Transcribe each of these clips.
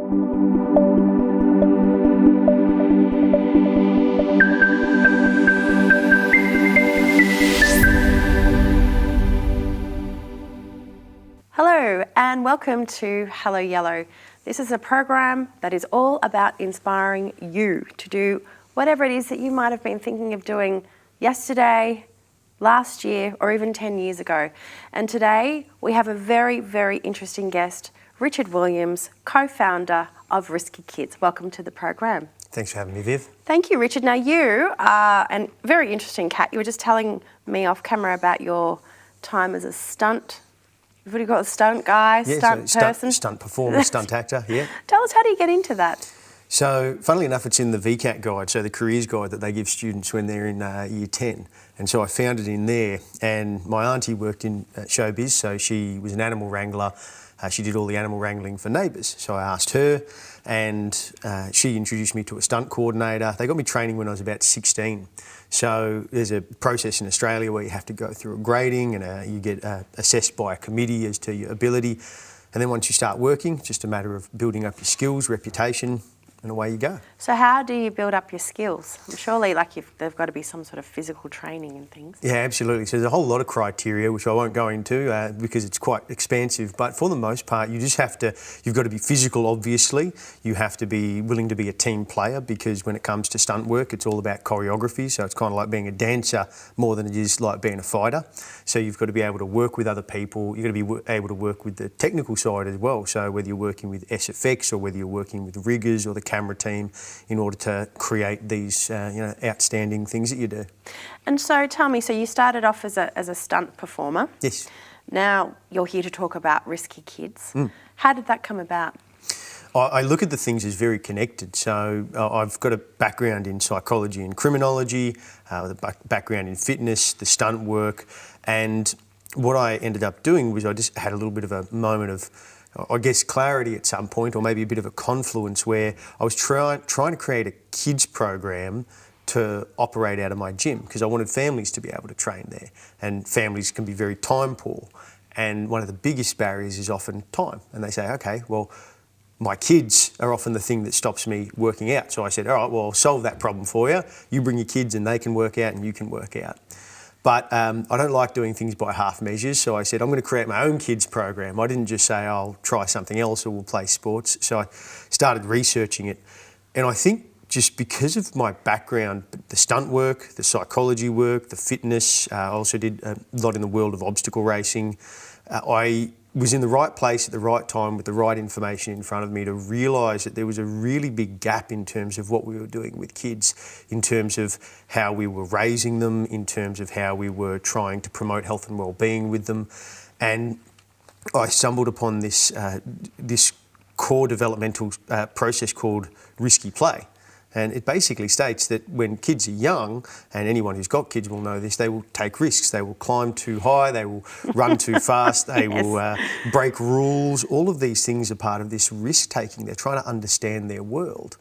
Hello and welcome to Hello Yellow. This is a program that is all about inspiring you to do whatever it is that you might have been thinking of doing yesterday, last year, or even 10 years ago. And today we have a very, very interesting guest, Richard Williams, co-founder of Risky Kids. Welcome to the program. Thanks for having me, Viv. Thank you, Richard. Now you are a very interesting cat. You were just telling me off camera about your time as a stunt, what do you call it, stunt guy, stunt person? Stunt performer, stunt actor, yeah. Tell us, how do you get into that? So, funnily enough, it's in the VCAT guide, so the careers guide that they give students when they're in year 10. And so I found it in there. And my auntie worked in showbiz, so she was an animal wrangler. She did all the animal wrangling for Neighbours. So I asked her, and she introduced me to a stunt coordinator. They got me training when I was about 16. So there's a process in Australia where you have to go through a grading, and you get assessed by a committee as to your ability. And then once you start working, it's just a matter of building up your skills, reputation, and away you go. So how do you build up your skills? Surely they've got to be some sort of physical training and things. Yeah, absolutely. So there's a whole lot of criteria, which I won't go into because it's quite expansive. But for the most part, you just have to, you've got to be physical, obviously. You have to be willing to be a team player, because when it comes to stunt work, it's all about choreography. So it's kind of like being a dancer more than it is like being a fighter. So you've got to be able to work with other people. You've got to be able to work with the technical side as well. So whether you're working with SFX or whether you're working with riggers or the camera team, in order to create these outstanding things that you do. And so tell me, so you started off as a stunt performer. Yes. Now you're here to talk about Risky Kids. How did that come about? I look at the things as very connected. So I've got a background in psychology and criminology, with a background in fitness, the stunt work, and what I ended up doing was I just had a little bit of a moment of, I guess, clarity at some point, or maybe a bit of a confluence, where I was trying to create a kids program to operate out of my gym, because I wanted families to be able to train there, and families can be very time poor, and one of the biggest barriers is often time. And they say, okay, well, my kids are often the thing that stops me working out. So I said, all right, well, I'll solve that problem for you. You bring your kids and they can work out and you can work out. But I don't like doing things by half measures, so I said I'm going to create my own kids program. I didn't just say I'll try something else or we'll play sports. So I started researching it, and I think just because of my background, the stunt work, the psychology work, the fitness, I also did a lot in the world of obstacle racing. I was in the right place at the right time with the right information in front of me to realise that there was a really big gap in terms of what we were doing with kids, in terms of how we were raising them, in terms of how we were trying to promote health and well-being with them. And I stumbled upon this core developmental process called risky play. And it basically states that when kids are young, and anyone who's got kids will know this, they will take risks. They will climb too high, they will run too fast, they will break rules. All of these things are part of this risk-taking. They're trying to understand their world.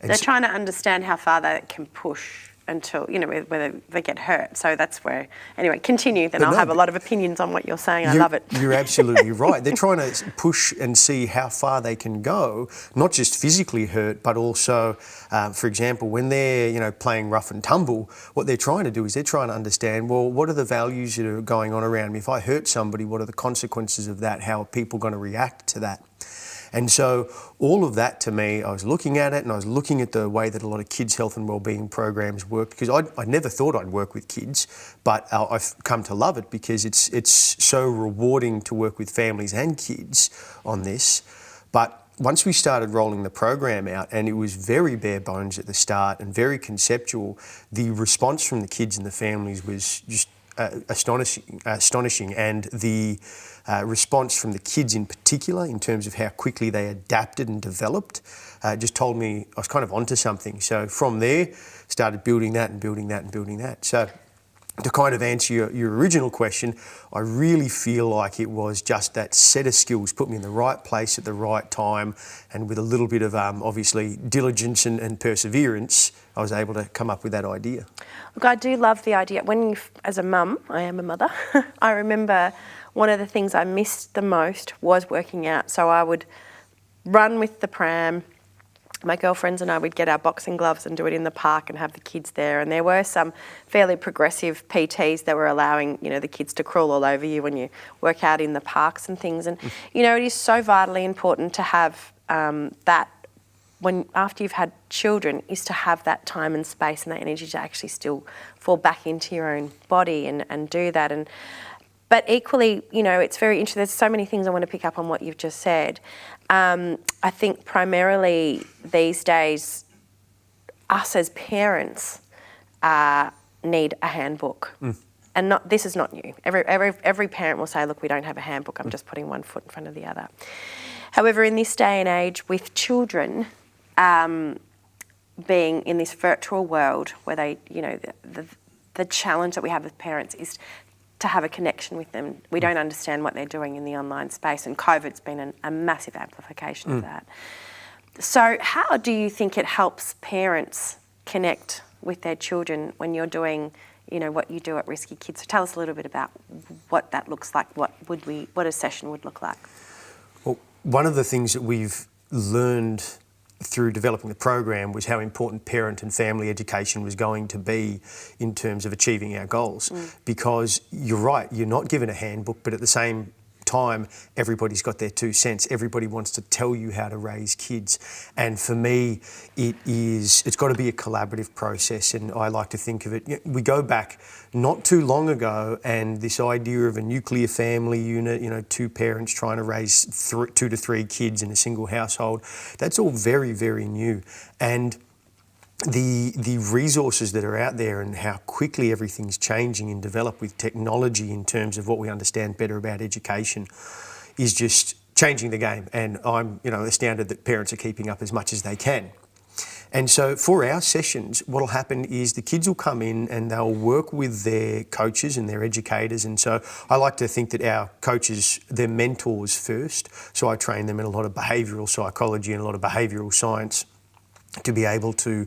And they're trying to understand how far they can push until, whether they get hurt. So that's where, anyway, continue, then I'll have a lot of opinions on what you're saying. I love it. You're absolutely right. They're trying to push and see how far they can go, not just physically hurt, but also, for example, when they're, playing rough and tumble, what they're trying to do is they're trying to understand, well, what are the values that are going on around me? If I hurt somebody, what are the consequences of that? How are people going to react to that? And so all of that, to me, I was looking at it, and I was looking at the way that a lot of kids' health and wellbeing programs work, because I never thought I'd work with kids, but I've come to love it because it's so rewarding to work with families and kids on this. But once we started rolling the program out, and it was very bare bones at the start and very conceptual, the response from the kids and the families was just astonishing, and the response from the kids in particular, in terms of how quickly they adapted and developed, just told me I was kind of onto something. So from there, started building that and building that and building that. So to kind of answer your original question, I really feel like it was just that set of skills put me in the right place at the right time, and with a little bit of obviously diligence and perseverance, I was able to come up with that idea. Look, I do love the idea. As a mum, I am a mother, I remember one of the things I missed the most was working out. So I would run with the pram. My girlfriends and I would get our boxing gloves and do it in the park and have the kids there. And there were some fairly progressive PTs that were allowing, the kids to crawl all over you when you work out in the parks and things. And, it is so vitally important to have that after you've had children, is to have that time and space and that energy to actually still fall back into your own body and do that. But equally, it's very interesting. There's so many things I want to pick up on what you've just said. I think primarily these days, us as parents need a handbook. And this is not new. Every parent will say, look, we don't have a handbook. I'm just putting one foot in front of the other. However, in this day and age, with children being in this virtual world where they, the challenge that we have with parents is to have a connection with them. We don't understand what they're doing in the online space, and COVID's been a massive amplification of that. So how do you think it helps parents connect with their children when you're doing, what you do at Risky Kids? So tell us a little bit about what that looks like, what a session would look like. Well, one of the things that we've learned through developing the program was how important parent and family education was going to be in terms of achieving our goals. Because you're right, you're not given a handbook, but at the same time, everybody's got their 2 cents. Everybody wants to tell you how to raise kids. And for me, it's got to be a collaborative process. And I like to think of it, we go back not too long ago, and this idea of a nuclear family unit, 2 parents trying to raise 2 to 3 kids in a single household, that's all very, very new. And the resources that are out there and how quickly everything's changing and develop with technology in terms of what we understand better about education is just changing the game. And I'm, astounded that parents are keeping up as much as they can. And so for our sessions, what will happen is the kids will come in and they'll work with their coaches and their educators. And so I like to think that our coaches, they're mentors first. So I train them in a lot of behavioural psychology and a lot of behavioural science to be able to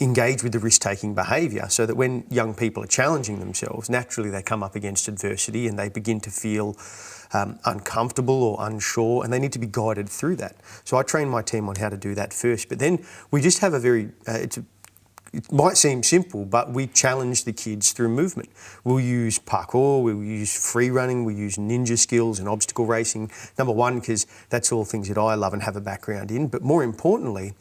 engage with the risk-taking behaviour, so that when young people are challenging themselves, naturally they come up against adversity and they begin to feel uncomfortable or unsure, and they need to be guided through that. So I train my team on how to do that first, but then we just have a very, it might seem simple, but we challenge the kids through movement. We'll use parkour, we'll use free running, we'll use ninja skills and obstacle racing. Number one, because that's all things that I love and have a background in, but more importantly,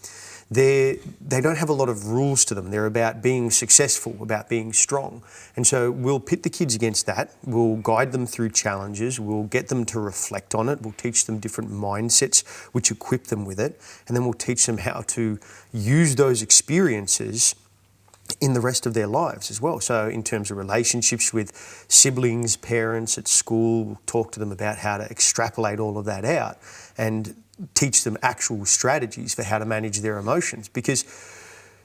they don't have a lot of rules to them. They're about being successful, about being strong. And so we'll pit the kids against that. We'll guide them through challenges. We'll get them to reflect on it. We'll teach them different mindsets which equip them with it. And then we'll teach them how to use those experiences in the rest of their lives as well. So in terms of relationships with siblings, parents, at school, we'll talk to them about how to extrapolate all of that out and teach them actual strategies for how to manage their emotions, because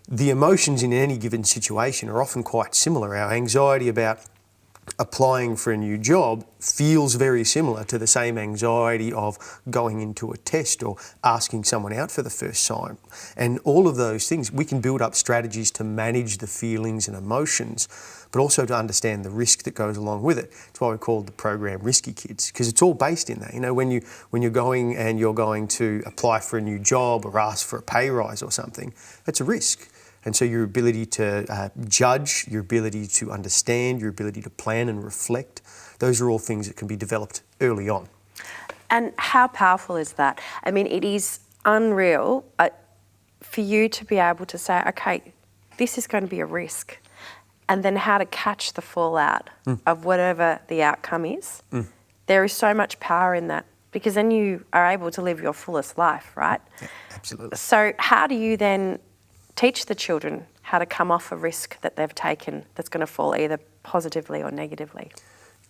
the emotions in any given situation are often quite similar. Our anxiety about applying for a new job feels very similar to the same anxiety of going into a test or asking someone out for the first time. And all of those things, we can build up strategies to manage the feelings and emotions, but also to understand the risk that goes along with it. That's why we called the program Risky Kids, because it's all based in that. When you're going and you're going to apply for a new job or ask for a pay rise or something, that's a risk. And so your ability to judge, your ability to understand, your ability to plan and reflect, those are all things that can be developed early on. And how powerful is that? I mean, it is unreal for you to be able to say, okay, this is going to be a risk, and then how to catch the fallout of whatever the outcome is. There is so much power in that, because then you are able to live your fullest life, right? Yeah, absolutely. So how do you then teach the children how to come off a risk that they've taken that's going to fall either positively or negatively?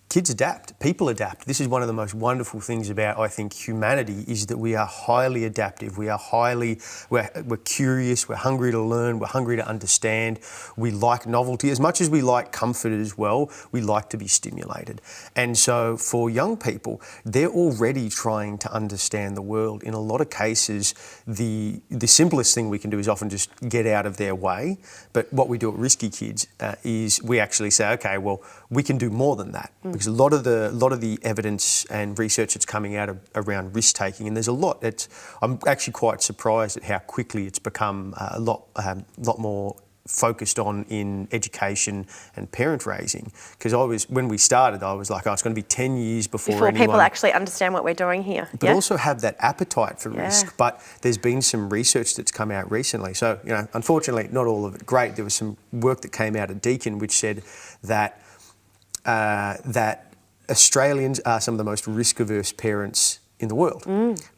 Kids adapt, people adapt. This is one of the most wonderful things about, I think, humanity, is that we are highly adaptive. We're curious, we're hungry to learn, we're hungry to understand. We like novelty. As much as we like comfort as well, we like to be stimulated. And so for young people, they're already trying to understand the world. In a lot of cases, the simplest thing we can do is often just get out of their way. But what we do at Risky Kids is we actually say, okay, well, we can do more than that. because a lot of the evidence and research that's coming out around risk taking, and there's a lot. I'm actually quite surprised at how quickly it's become a lot more focused on in education and parent raising. Because when we started, I was like, it's going to be 10 years before people actually understand what we're doing here. But also have that appetite for risk. But there's been some research that's come out recently. So, unfortunately, not all of it great. There was some work that came out of Deakin which said that that Australians are some of the most risk-averse parents in the world,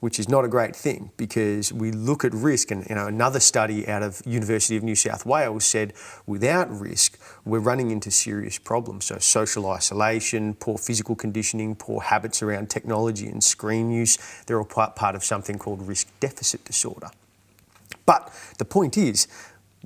which is not a great thing, because we look at risk, and another study out of University of New South Wales said without risk we're running into serious problems. So social isolation, poor physical conditioning, poor habits around technology and screen use, they're all part of something called risk deficit disorder. But the point is,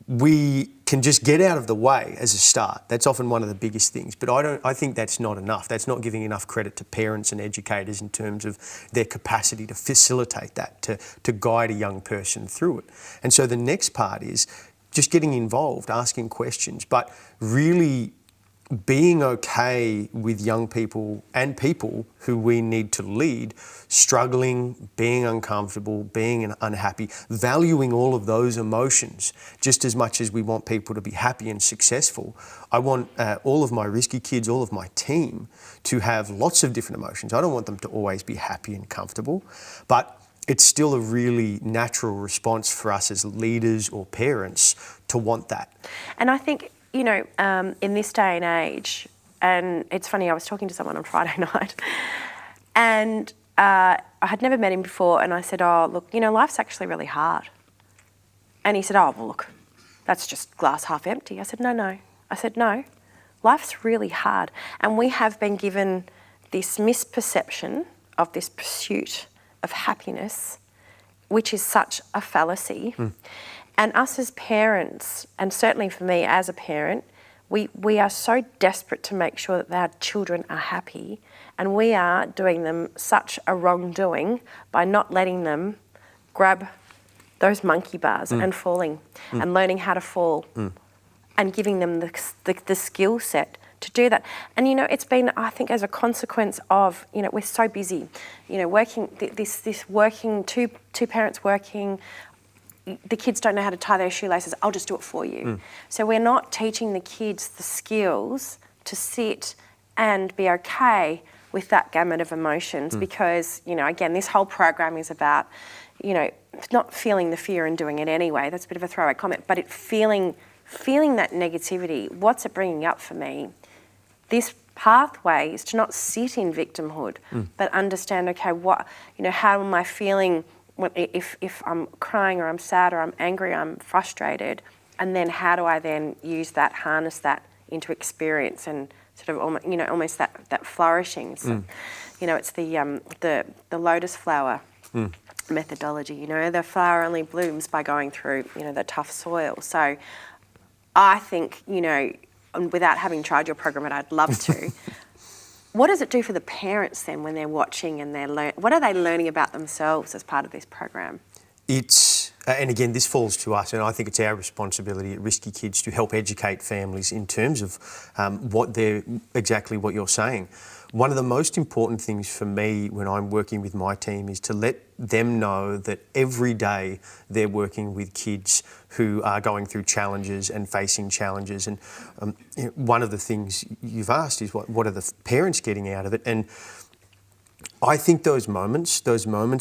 we can just get out of the way as a start. That's often one of the biggest things. But I think that's not enough. That's not giving enough credit to parents and educators in terms of their capacity to facilitate that, to guide a young person through it. And so the next part is just getting involved, asking questions, but really being okay with young people and people who we need to lead struggling, being uncomfortable, being unhappy, valuing all of those emotions just as much as we want people to be happy and successful. I want all of my risky kids, all of my team, to have lots of different emotions. I don't want them to always be happy and comfortable, but it's still a really natural response for us as leaders or parents to want that. And I think, in this day and age, and it's funny, I was talking to someone on Friday night, and I had never met him before, and I said, look, life's actually really hard. And he said, well, look, that's just glass half empty. I said, no. I said, no, life's really hard. And we have been given this misperception of this pursuit of happiness, which is such a fallacy. And us as parents, and certainly for me as a parent, we are so desperate to make sure that our children are happy, and we are doing them such a wrongdoing by not letting them grab those monkey bars and falling and learning how to fall and giving them the skill set to do that. And it's been, I think, as a consequence of, we're so busy, working, this working, two parents working, the kids don't know how to tie their shoelaces, I'll just do it for you. So we're not teaching the kids the skills to sit and be okay with that gamut of emotions, because, again, this whole program is about, not feeling the fear and doing it anyway. That's a bit of a throwaway comment, but feeling that negativity. What's it bringing up for me? This pathway is to not sit in victimhood, but understand, okay, how am I feeling if I'm crying or I'm sad or I'm angry, I'm frustrated, and then how do I then use that, harness that into experience and sort of almost that flourishing. So, it's the lotus flower methodology. The flower only blooms by going through the tough soil. So I think without having tried your program, and I'd love to. What does it do for the parents then when they're watching and what are they learning about themselves as part of this program? And again, this falls to us, and I think it's our responsibility at Risky Kids to help educate families in terms of exactly what you're saying. One of the most important things for me when I'm working with my team is to let them know that every day they're working with kids who are going through challenges and facing challenges. And one of the things you've asked is what are the parents getting out of it? And I think those moments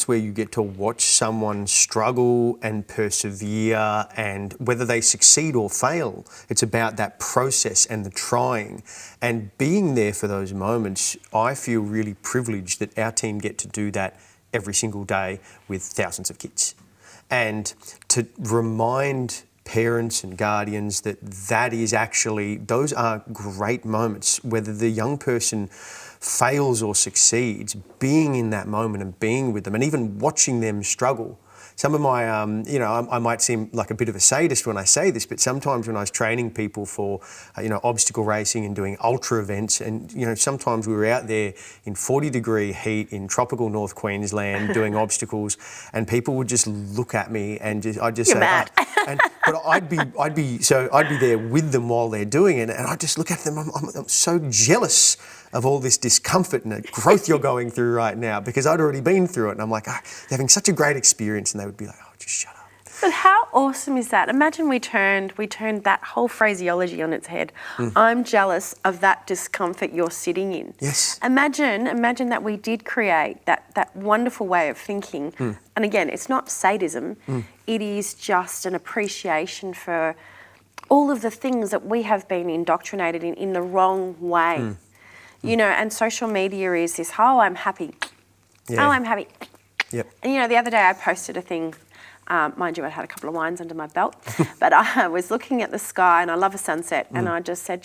where you get to watch someone struggle and persevere, and whether they succeed or fail, it's about that process and the trying and being there for those moments. I feel really privileged that our team get to do that every single day with thousands of kids. And to remind parents and guardians that is actually, those are great moments, whether the young person fails or succeeds, being in that moment and being with them and even watching them struggle some of my, I might seem like a bit of a sadist when I say this, but sometimes when I was training people for, obstacle racing and doing ultra events, and, sometimes we were out there in 40-degree heat in tropical North Queensland doing obstacles, and people would just look at me and I'd just You're say, mad. but I'd be there with them while they're doing it, and I'd just look at them. I'm so jealous of all this discomfort and the growth you're going through right now, because I'd already been through it, and I'm like, you're having such a great experience, and they would be like, oh, just shut up. But how awesome is that? Imagine we turned that whole phraseology on its head. I'm jealous of that discomfort you're sitting in. Yes. Imagine that we did create that wonderful way of thinking. And again, it's not sadism. It is just an appreciation for all of the things that we have been indoctrinated in the wrong way. And social media is this, oh, I'm happy. Yeah. Oh, I'm happy. Yep. And, the other day I posted a thing. Mind you, I'd had a couple of wines under my belt, but I was looking at the sky, and I love a sunset, and I just said,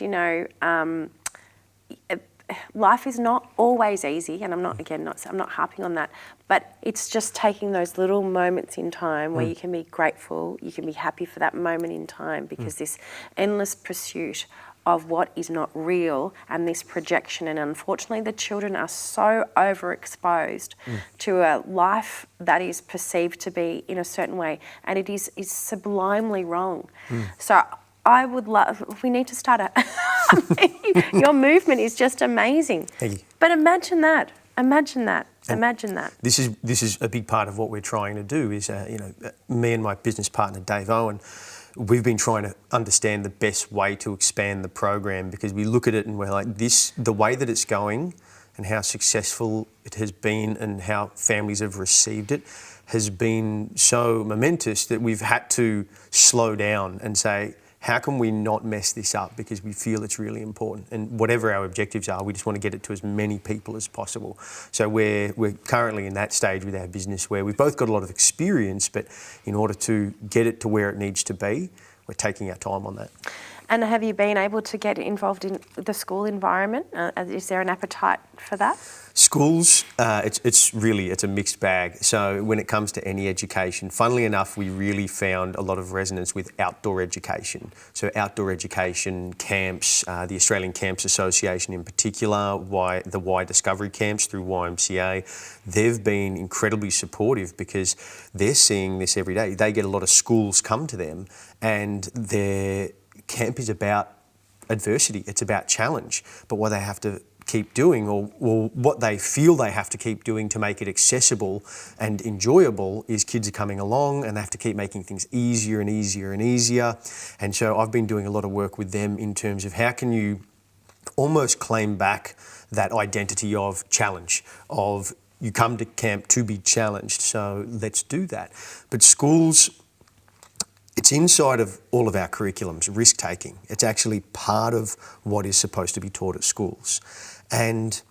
life is not always easy, and I'm not harping on that, but it's just taking those little moments in time where you can be grateful, you can be happy for that moment in time, because this endless pursuit of what is not real and this projection, and unfortunately the children are so overexposed to a life that is perceived to be in a certain way, and it is sublimely wrong. So I would love, we need to start your movement is just amazing. Thank you. But imagine that. This is a big part of what we're trying to do is, me and my business partner, Dave Owen, we've been trying to understand the best way to expand the program, because we look at it and we're like, the way that it's going and how successful it has been and how families have received it has been so momentous that we've had to slow down and say, how can we not mess this up, because we feel it's really important, and whatever our objectives are, we just want to get it to as many people as possible. So we're currently in that stage with our business where we've both got a lot of experience, but in order to get it to where it needs to be, we're taking our time on that. And have you been able to get involved in the school environment? Is there an appetite for that? Schools, it's a mixed bag. So when it comes to any education, funnily enough, we really found a lot of resonance with outdoor education. So outdoor education camps, the Australian Camps Association in particular, the Y Discovery camps through YMCA, they've been incredibly supportive because they're seeing this every day. They get a lot of schools come to them, and their camp is about adversity, it's about challenge, but what they have to keep doing, or what they feel they have to keep doing to make it accessible and enjoyable, is kids are coming along and they have to keep making things easier and easier and easier. And so I've been doing a lot of work with them in terms of how can you almost claim back that identity of challenge, of you come to camp to be challenged, so let's do that. But schools, it's inside of all of our curriculums, risk-taking. It's actually part of what is supposed to be taught at schools. And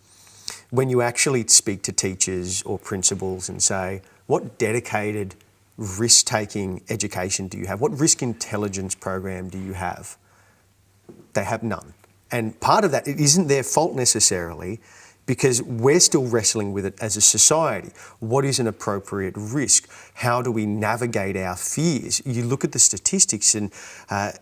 when you actually speak to teachers or principals and say, what dedicated risk-taking education do you have? What risk intelligence program do you have? They have none. And part of that, it isn't their fault necessarily, because we're still wrestling with it as a society. What is an appropriate risk? How do we navigate our fears? You look at the statistics, and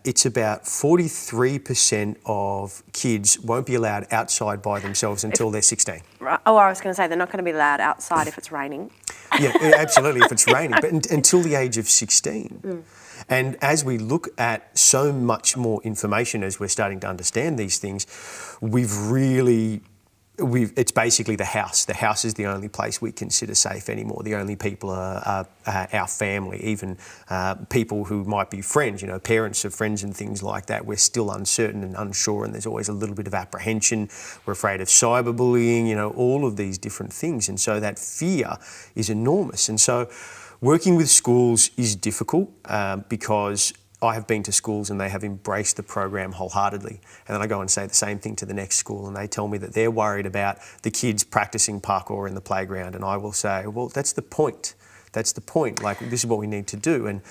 it's about 43% of kids won't be allowed outside by themselves until they're 16. Oh, I was going to say they're not going to be allowed outside if it's raining. Yeah, absolutely, if it's raining, but until the age of 16. And as we look at so much more information, as we're starting to understand these things, it's basically the house. The house is the only place we consider safe anymore. The only people are our family, even people who might be friends, parents of friends and things like that. We're still uncertain and unsure, and there's always a little bit of apprehension. We're afraid of cyberbullying, all of these different things. And so that fear is enormous. And so working with schools is difficult because I have been to schools and they have embraced the program wholeheartedly. And then I go and say the same thing to the next school, and they tell me that they're worried about the kids practicing parkour in the playground. And I will say, well, that's the point. That's the point. Like, this is what we need to do. And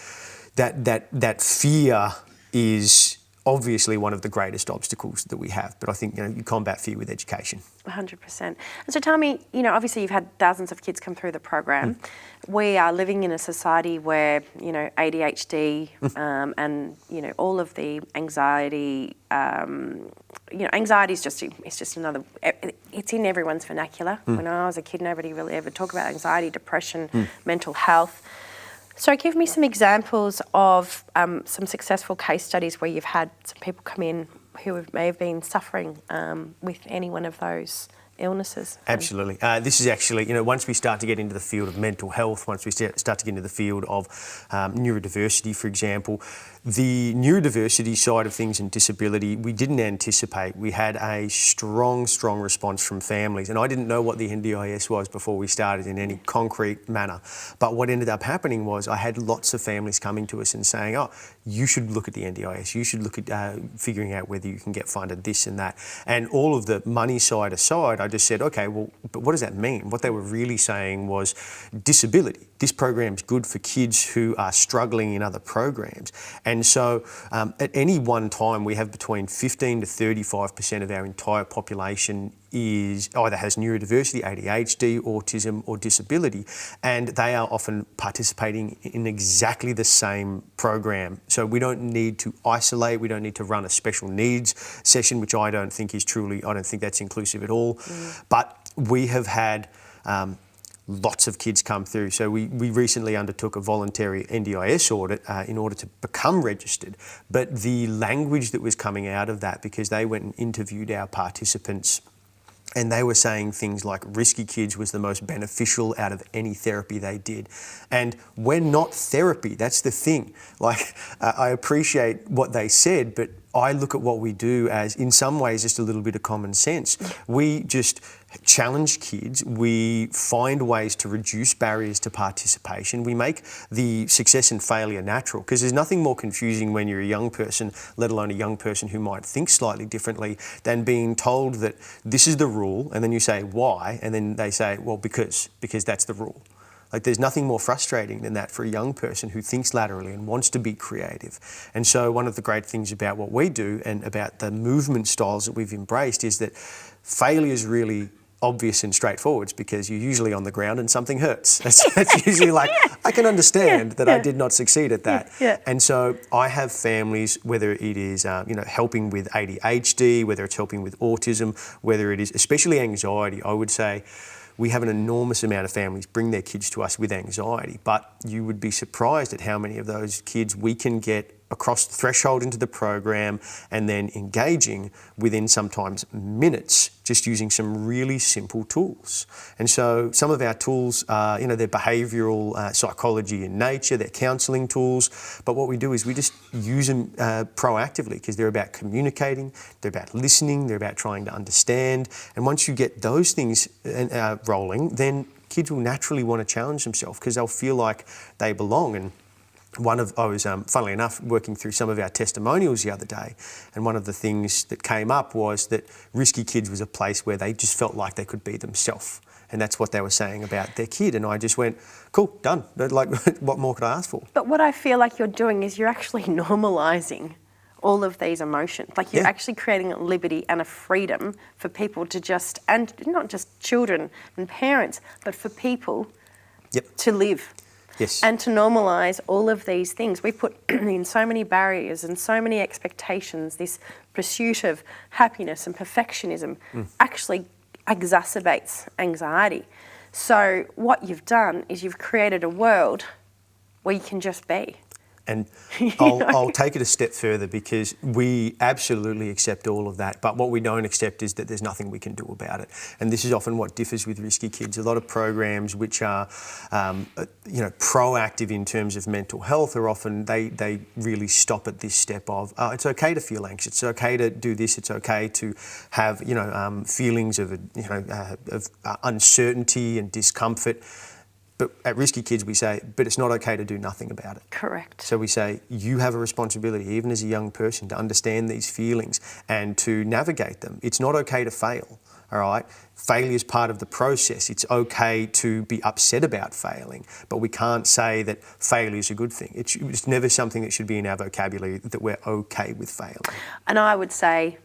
that fear is obviously one of the greatest obstacles that we have. But I think, you combat fear with education. 100%. And so tell me, obviously you've had thousands of kids come through the program. We are living in a society where, ADHD and, all of the anxiety, anxiety is just another, it's in everyone's vernacular. When I was a kid, nobody really ever talked about anxiety, depression, mental health. So give me some examples of some successful case studies where you've had some people come in who may have been suffering with any one of those illnesses. Absolutely. This is actually, once we start to get into the field of mental health, once we start to get into the field of neurodiversity, for example, the neurodiversity side of things and disability, we didn't anticipate. We had a strong response from families. And I didn't know what the NDIS was before we started in any concrete manner. But what ended up happening was I had lots of families coming to us and saying, oh, you should look at the NDIS. You should look at figuring out whether you can get funded this and that. And all of the money side aside, I just said, okay, well, but what does that mean? What they were really saying was disability. This program's good for kids who are struggling in other programs. And so at any one time, we have between 15 to 35% of our entire population is either has neurodiversity, ADHD, autism or disability, and they are often participating in exactly the same program. So we don't need to isolate, we don't need to run a special needs session, which I don't think that's inclusive at all. But we have had lots of kids come through. So we recently undertook a voluntary NDIS audit in order to become registered. But the language that was coming out of that, because they went and interviewed our participants, and they were saying things like Risky Kids was the most beneficial out of any therapy they did. And we're not therapy, that's the thing. I appreciate what they said, but I look at what we do as, in some ways, just a little bit of common sense. We just challenge kids, we find ways to reduce barriers to participation, we make the success and failure natural, because there's nothing more confusing when you're a young person, let alone a young person who might think slightly differently, than being told that this is the rule, and then you say, why? And then they say, well, because that's the rule. There's nothing more frustrating than that for a young person who thinks laterally and wants to be creative. And so one of the great things about what we do and about the movement styles that we've embraced is that failure is really obvious and straightforward, because you're usually on the ground and something hurts. That's usually I can understand that I did not succeed at that. And so I have families, whether it is helping with ADHD, whether it's helping with autism, whether it is especially anxiety, I would say we have an enormous amount of families bring their kids to us with anxiety, but you would be surprised at how many of those kids we can get across the threshold into the program and then engaging within sometimes minutes, just using some really simple tools. And so some of our tools are, they're behavioural psychology in nature, they're counselling tools, but what we do is we just use them proactively, because they're about communicating, they're about listening, they're about trying to understand. And once you get those things rolling, then kids will naturally want to challenge themselves, because they'll feel like they belong. And I was, funnily enough, working through some of our testimonials the other day, and one of the things that came up was that Risky Kids was a place where they just felt like they could be themselves, and that's what they were saying about their kid. And I just went, cool, done. What more could I ask for? But what I feel like you're doing is you're actually normalising all of these emotions. You're actually creating a liberty and a freedom for people to just, and not just children and parents, but for people to live. Yes. And to normalise all of these things. We put in so many barriers and so many expectations. This pursuit of happiness and perfectionism actually exacerbates anxiety. So what you've done is you've created a world where you can just be. And I'll take it a step further, because we absolutely accept all of that, but what we don't accept is that there's nothing we can do about it. And this is often what differs with Risky Kids. A lot of programs which are, proactive in terms of mental health are often, they really stop at this step of, it's okay to feel anxious, it's okay to do this, it's okay to have, feelings of uncertainty and discomfort. But at Risky Kids, we say, but it's not okay to do nothing about it. Correct. So we say, you have a responsibility, even as a young person, to understand these feelings and to navigate them. It's not okay to fail, all right? Failure is part of the process. It's okay to be upset about failing, but we can't say that failure is a good thing. It's never something that should be in our vocabulary, that we're okay with failing. And I would say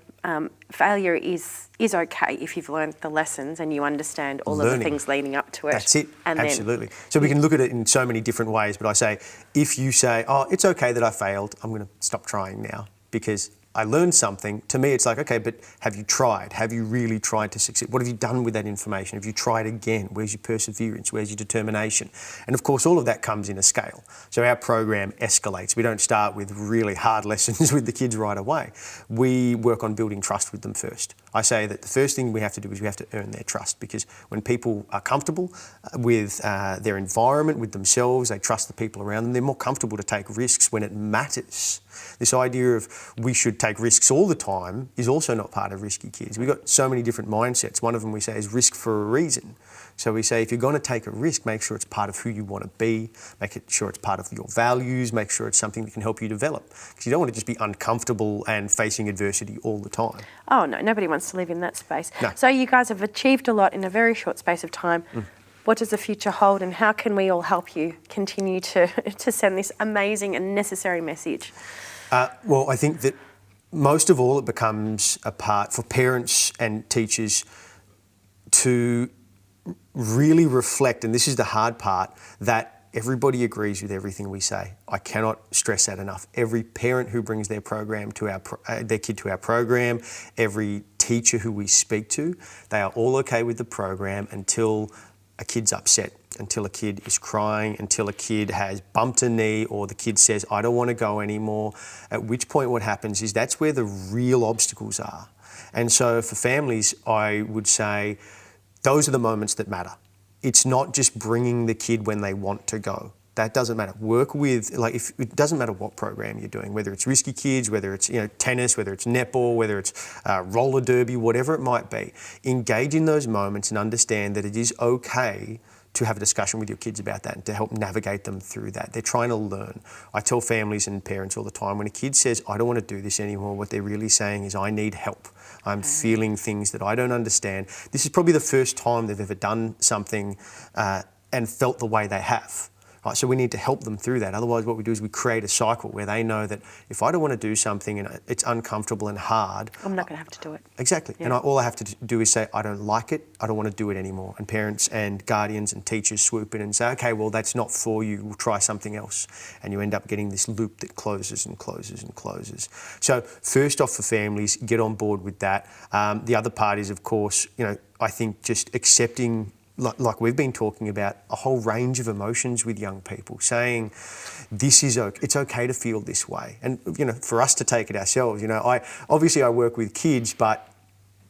failure is okay if you've learned the lessons and you understand all of the things leading up to it. That's it, and absolutely. So we can look at it in so many different ways, but I say, if you say, oh, it's okay that I failed, I'm going to stop trying now because I learned something. To me, it's like, okay, but have you tried? Have you really tried to succeed? What have you done with that information? Have you tried again? Where's your perseverance? Where's your determination? And of course, all of that comes in a scale. So our program escalates. We don't start with really hard lessons with the kids right away. We work on building trust with them first. I say that the first thing we have to do is we have to earn their trust, because when people are comfortable with their environment, with themselves, they trust the people around them, they're more comfortable to take risks when it matters. This idea of we should take risks all the time is also not part of Risky Kids. We've got so many different mindsets. One of them we say is risk for a reason. So we say if you're going to take a risk, make sure it's part of who you want to be, sure it's part of your values, make sure it's something that can help you develop. Because you don't want to just be uncomfortable and facing adversity all the time. Oh no, nobody wants to live in that space. No. So you guys have achieved a lot in a very short space of time. What does the future hold, and how can we all help you continue to send this amazing and necessary message? Well, I think that most of all it becomes a part for parents and teachers to really reflect, and this is the hard part, that everybody agrees with everything we say. I cannot stress that enough. Every parent who brings their program to their kid to our program, every teacher who we speak to, they are all okay with the program until a kid's upset, until a kid is crying, until a kid has bumped a knee, or the kid says, I don't want to go anymore. At which point what happens is that's where the real obstacles are. And so for families, I would say those are the moments that matter. It's not just bringing the kid when they want to go. That doesn't matter. Work with, it doesn't matter what program you're doing, whether it's Risky Kids, whether it's tennis, whether it's netball, whether it's roller derby, whatever it might be. Engage in those moments and understand that it is okay to have a discussion with your kids about that and to help navigate them through that. They're trying to learn. I tell families and parents all the time, when a kid says, I don't want to do this anymore, what they're really saying is, I need help. I'm feeling things that I don't understand. This is probably the first time they've ever done something and felt the way they have. Right, so we need to help them through that. Otherwise, what we do is we create a cycle where they know that if I don't want to do something and it's uncomfortable and hard, I'm not going to have to do it. Exactly. Yeah. And all I have to do is say, I don't like it, I don't want to do it anymore. And parents and guardians and teachers swoop in and say, okay, well, that's not for you, we'll try something else. And you end up getting this loop that closes and closes and closes. So first off, for families, get on board with that. The other part is, of course, I think just accepting, like we've been talking about, a whole range of emotions with young people, saying this is okay, it's okay to feel this way. And for us to take it ourselves, I work with kids, but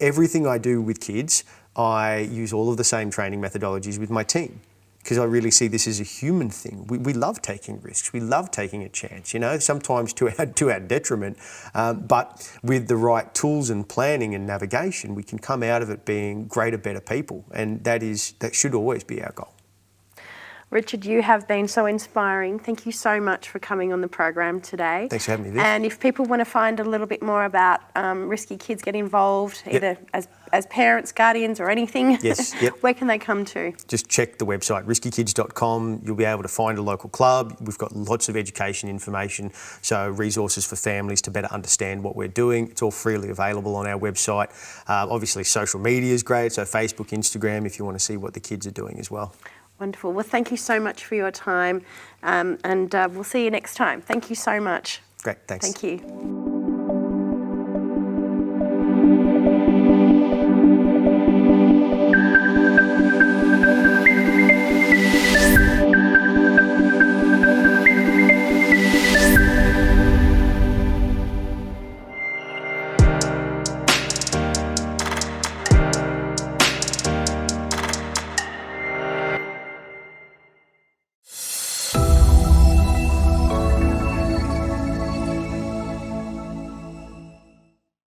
everything I do with kids, I use all of the same training methodologies with my team, because I really see this as a human thing. We love taking risks. We love taking a chance, sometimes to our detriment. But with the right tools and planning and navigation, we can come out of it being greater, better people. And that should always be our goal. Richard, you have been so inspiring. Thank you so much for coming on the program today. Thanks for having me, Viv. And if people want to find a little bit more about Risky Kids, get involved, either as parents, guardians or anything, yes, yep. Where can they come to? Just check the website, riskykids.com. You'll be able to find a local club. We've got lots of education information, so resources for families to better understand what we're doing. It's all freely available on our website. Obviously, social media is great, so Facebook, Instagram, if you want to see what the kids are doing as well. Wonderful. Well, thank you so much for your time, and we'll see you next time. Thank you so much. Great, thanks. Thank you.